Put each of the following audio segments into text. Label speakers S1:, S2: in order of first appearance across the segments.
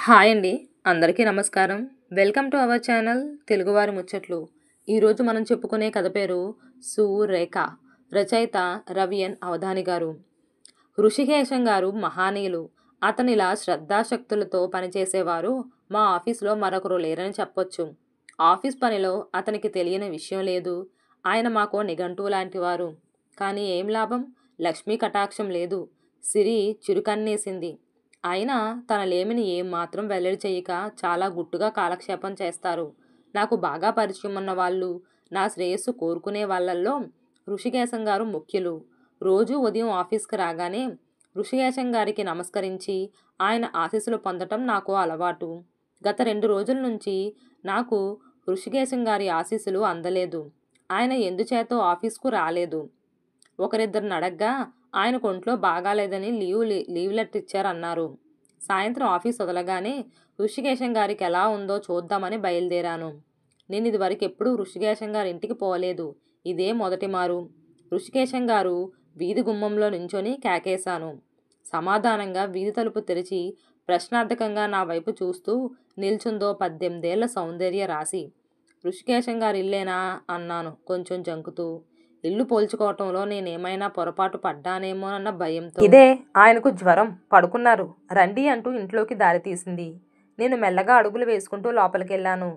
S1: Hi అండి. అందరికీ నమస్కారం. వెల్కమ్ టు అవర్ ఛానల్ తెలుగువారి ముచ్చట్లు. ఈరోజు మనం చెప్పుకునే కథ పేరు సురేఖ. రచయిత రవిఎన్ అవధాని గారు. ఋషికేశం గారు మహానీయులు. అతనిలా శ్రద్ధాశక్తులతో పనిచేసేవారు మా ఆఫీసులో మరొకరు లేరని చెప్పొచ్చు. ఆఫీస్ పనిలో అతనికి తెలియని విషయం లేదు. ఆయన మాకు నిఘంటువు లాంటివారు. కానీ ఏం లాభం? లక్ష్మీ కటాక్షం లేదు. సిరి చురుకన్నేసింది. అయినా తన లేమిని ఏం మాత్రం వెల్లడి చేయక చాలా గుట్టుగా కాలక్షేపం చేస్తారు. నాకు బాగా పరిచయం ఉన్న వాళ్ళు, నా శ్రేయస్సు కోరుకునే వాళ్ళల్లో ఋషికేశం గారు ముఖ్యులు. రోజు ఉదయం ఆఫీస్కి రాగానే ఋషికేశం గారికి నమస్కరించి ఆయన ఆశీస్సులు పొందటం నాకు అలవాటు. గత 2 రోజుల నుంచి నాకు ఋషికేశం గారి ఆశీస్సులు అందలేదు. ఆయన ఎందుచేతో ఆఫీస్కు రాలేదు. ఒకరిద్దరిని అడగ్గా ఆయన ఒంట్లో బాగాలేదని లీవ్ లెటర్ ఇచ్చారన్నారు. సాయంత్రం ఆఫీస్ వదలగానే ఋషికేశం గారికి ఎలా ఉందో చూద్దామని బయలుదేరాను. నేను ఇదివరకు ఎప్పుడూ ఋషికేశం గారి ఇంటికి పోలేదు. ఇదే మొదటి మారు. ఋషికేశం గారు వీధి గుమ్మంలో నించొని కేకేశాను. సమాధానంగా వీధి తలుపు తెరిచి ప్రశ్నార్థకంగా నా వైపు చూస్తూ నిల్చుందో 18 ఏళ్ల సౌందర్య రాశి. ఋషికేశం గారి ఇల్లేనా అన్నాను కొంచెం జంకుతూ. ఇల్లు పోల్చుకోవటంలో నేనేమైనా పొరపాటు పడ్డానేమోనన్న భయంతో. ఇదే ఆయనకు జ్వరం, పడుకున్నారు, రండి అంటూ ఇంట్లోకి దారి తీసింది. నేను మెల్లగా అడుగులు వేసుకుంటూ లోపలికెళ్ళాను.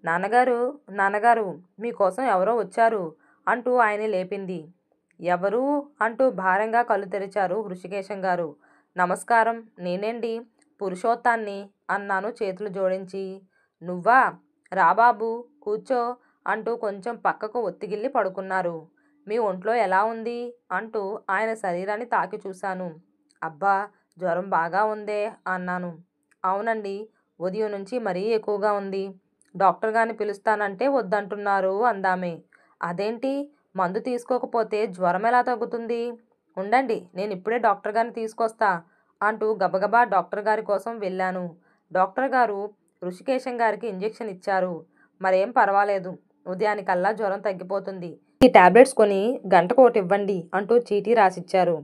S1: నాన్నగారు, నాన్నగారు, మీకోసం ఎవరో వచ్చారు అంటూ ఆయన్ని లేపింది. ఎవరు అంటూ భారంగా కళ్ళు తెరిచారు ఋషికేశం గారు. నమస్కారం, నేనేండి, పురుషోత్తాన్ని అన్నాను చేతులు జోడించి. నువ్వా? రాబాబు, కూర్చో అంటూ కొంచెం పక్కకు ఒత్తిగిల్లి పడుకున్నారు. మీ ఒంట్లో ఎలా ఉంది అంటూ ఆయన శరీరాన్ని తాకి చూశాను. అబ్బా, జ్వరం బాగా ఉందే అన్నాను. అవునండి, ఉదయం నుంచి మరీ ఎక్కువగా ఉంది. డాక్టర్ గారిని పిలుస్తానంటే వద్దంటున్నారు అందామే. అదేంటి, మందు తీసుకోకపోతే జ్వరం ఎలా తగ్గుతుంది? ఉండండి, నేను ఇప్పుడే డాక్టర్ గారిని తీసుకొస్తా అంటూ గబగబా డాక్టర్ గారి కోసం వెళ్ళాను. డాక్టర్ గారు ఋషికేశం గారికి ఇంజెక్షన్ ఇచ్చారు. మరేం పర్వాలేదు, ఉదయానికల్లా జ్వరం తగ్గిపోతుంది. ఈ టాబ్లెట్స్ కొని గంటకోటి ఇవ్వండి అంటూ చీటీ రాసిచ్చారు.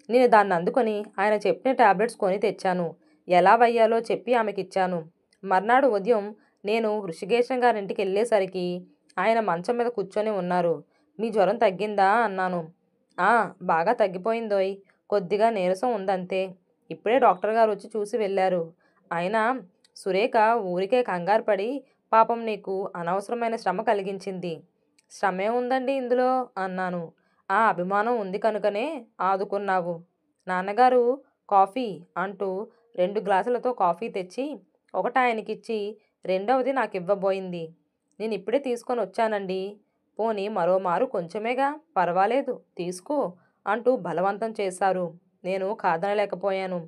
S1: నేను దాన్ని అందుకొని ఆయన చెప్పిన టాబ్లెట్స్ కొని తెచ్చాను. ఎలా వయ్యాలో చెప్పి ఆమెకిచ్చాను. మర్నాడు ఉదయం నేను ఋషికేశం గారింటికి వెళ్ళేసరికి ఆయన మంచం మీద కూర్చొని ఉన్నారు. మీ జ్వరం తగ్గిందా అన్నాను. బాగా తగ్గిపోయిందోయ్, కొద్దిగా నీరసం ఉందంతే. ఇప్పుడే డాక్టర్ గారు వచ్చి చూసి వెళ్ళారు. అయినా సురేఖ ఊరికే కంగారు పడి పాపం నీకు అనవసరమైన శ్రమ కలిగించింది. శ్రమే ఉందండి ఇందులో అన్నాను. ఆ అభిమానం ఉంది కనుకనే ఆదుకున్నావు. నాన్నగారు, కాఫీ అంటూ 2 గ్లాసులతో కాఫీ తెచ్చి ఒకటి ఆయనకిచ్చి రెండవది నాకు ఇవ్వబోయింది. నేను ఇప్పుడే తీసుకొని వచ్చానండి. పోనీ మరోమారు కొంచెమేగా, పర్వాలేదు, తీసుకో అంటూ బలవంతం చేశారు. నేను కాదనలేకపోయాను.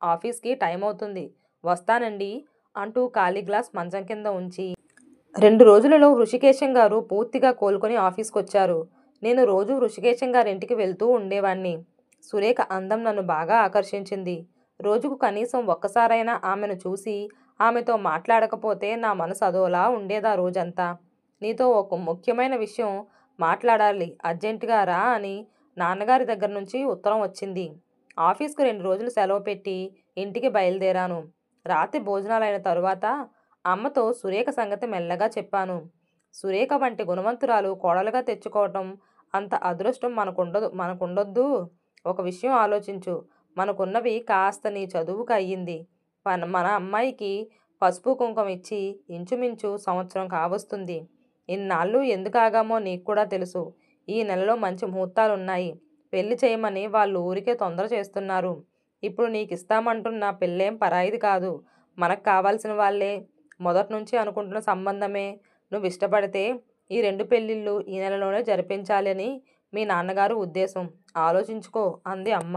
S1: ఆఫీస్కి టైం అవుతుంది, వస్తానండి అంటూ ఖాళీ గ్లాస్ మంచం కింద ఉంచి 2 రోజులలో ఋషికేశం గారు పూర్తిగా కోలుకొని ఆఫీస్కొచ్చారు. నేను రోజూ ఋషికేశం గారింటికి వెళ్తూ ఉండేవాణ్ణి. సురేఖ అందం నన్ను బాగా ఆకర్షించింది. రోజుకు కనీసం ఒక్కసారైనా ఆమెను చూసి ఆమెతో మాట్లాడకపోతే నా మనసు అదోలా ఉండేదా రోజంతా. నీతో ఒక ముఖ్యమైన విషయం మాట్లాడాలి, అర్జెంటుగా రా అని నాన్నగారి దగ్గర నుంచి ఉత్తరం వచ్చింది. ఆఫీస్కు 2 రోజులు సెలవు పెట్టి ఇంటికి బయలుదేరాను. రాత్రి భోజనాలైన తరువాత అమ్మతో సురేఖ సంగతి మెల్లగా చెప్పాను. సురేఖ వంటి గుణవంతురాలు కోడలుగా తెచ్చుకోవటం అంత అదృష్టం మనకుండొద్దు. ఒక విషయం ఆలోచించు. మనకున్నవి కాస్త నీ చదువుకు అయ్యింది. మన అమ్మాయికి పసుపు కుంకుమ ఇచ్చి ఇంచుమించు సంవత్సరం కావస్తుంది. ఇన్నాళ్ళు ఎందుకు ఆగామో నీకు కూడా తెలుసు. ఈ నెలలో మంచి ముహూర్తాలున్నాయి. పెళ్లి చేయమని వాళ్ళు ఊరికే తొందర చేస్తున్నారు. ఇప్పుడు నీకిస్తామంటున్న పెళ్ళేం పరాయిది కాదు, మనకు కావాల్సిన వాళ్ళే. మొదటి నుంచి అనుకుంటున్న సంబంధమే. నువ్వు ఇష్టపడితే ఈ 2 పెళ్ళిళ్ళు ఈ నెలలోనే జరిపించాలి అని మీ నాన్నగారు ఉద్దేశం. ఆలోచించుకో అంది అమ్మ.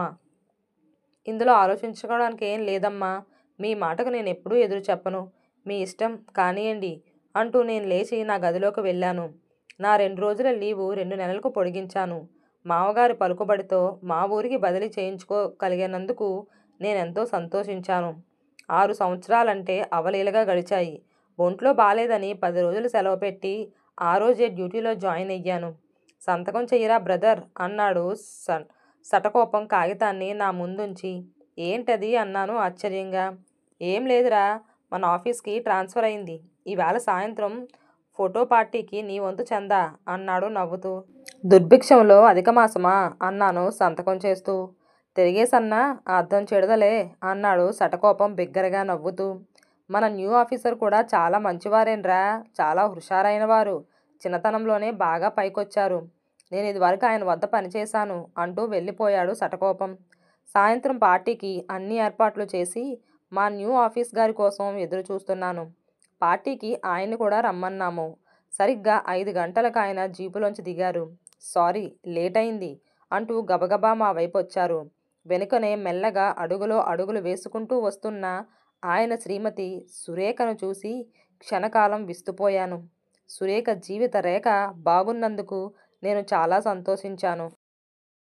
S1: ఇందులో ఆలోచించుకోవడానికి ఏం లేదమ్మా. మీ మాటకు నేను ఎప్పుడూ ఎదురు చెప్పను. మీ ఇష్టం కానియండి అంటూ నేను లేచి నా గదిలోకి వెళ్ళాను. నా 2 రోజుల లీవు 2 నెలలకు పొడిగించాను. మామగారి పలుకుబడితో మా ఊరికి బదిలీ చేయించుకోగలిగినందుకు నేనెంతో సంతోషించాను. 6 సంవత్సరాలంటే అవలీలగా గడిచాయి. ఒంట్లో బాలేదని 10 రోజులు సెలవు పెట్టి ఆ రోజే డ్యూటీలో జాయిన్ అయ్యాను. సంతకం చెయ్యరా బ్రదర్ అన్నాడు శటకోపం కాగితాన్ని నా ముందుంచి. ఏంటది అన్నాను ఆశ్చర్యంగా. ఏం లేదురా, మన ఆఫీస్కి ట్రాన్స్ఫర్ అయింది. ఈవేళ సాయంత్రం ఫోటో పార్టీకి నీ వంతు చందా అన్నాడు నవ్వుతూ. దుర్భిక్షంలో అధిక మాసమా అన్నాను సంతకం చేస్తూ. తిరిగేసన్నా అర్థం చెడదలే అన్నాడు శటకోపం బిగ్గరగా నవ్వుతూ. మన న్యూ ఆఫీసర్ కూడా చాలా మంచివారేంట్రా, చాలా హుషారైన వారు. చిన్నతనంలోనే బాగా పైకొచ్చారు. నేను ఇదివరకు ఆయన వద్ద పనిచేశాను అంటూ వెళ్ళిపోయాడు శటకోపం. సాయంత్రం పార్టీకి అన్ని ఏర్పాట్లు చేసి మా న్యూ ఆఫీస్ గారి కోసం ఎదురు చూస్తున్నాను. పార్టీకి ఆయన్ని కూడా రమ్మన్నాము. సరిగ్గా 5 గంటలకు ఆయన జీపులోంచి దిగారు. సారీ లేట్ అయింది అంటూ గబగబా మా వైపు వచ్చారు. వెనుకనే మెల్లగా అడుగులో అడుగులు వేసుకుంటూ వస్తున్న ఆయన శ్రీమతి సురేఖను చూసి క్షణకాలం విస్తుపోయాను. సురేఖ జీవిత రేఖ బాగున్నందుకు నేను చాలా సంతోషించాను.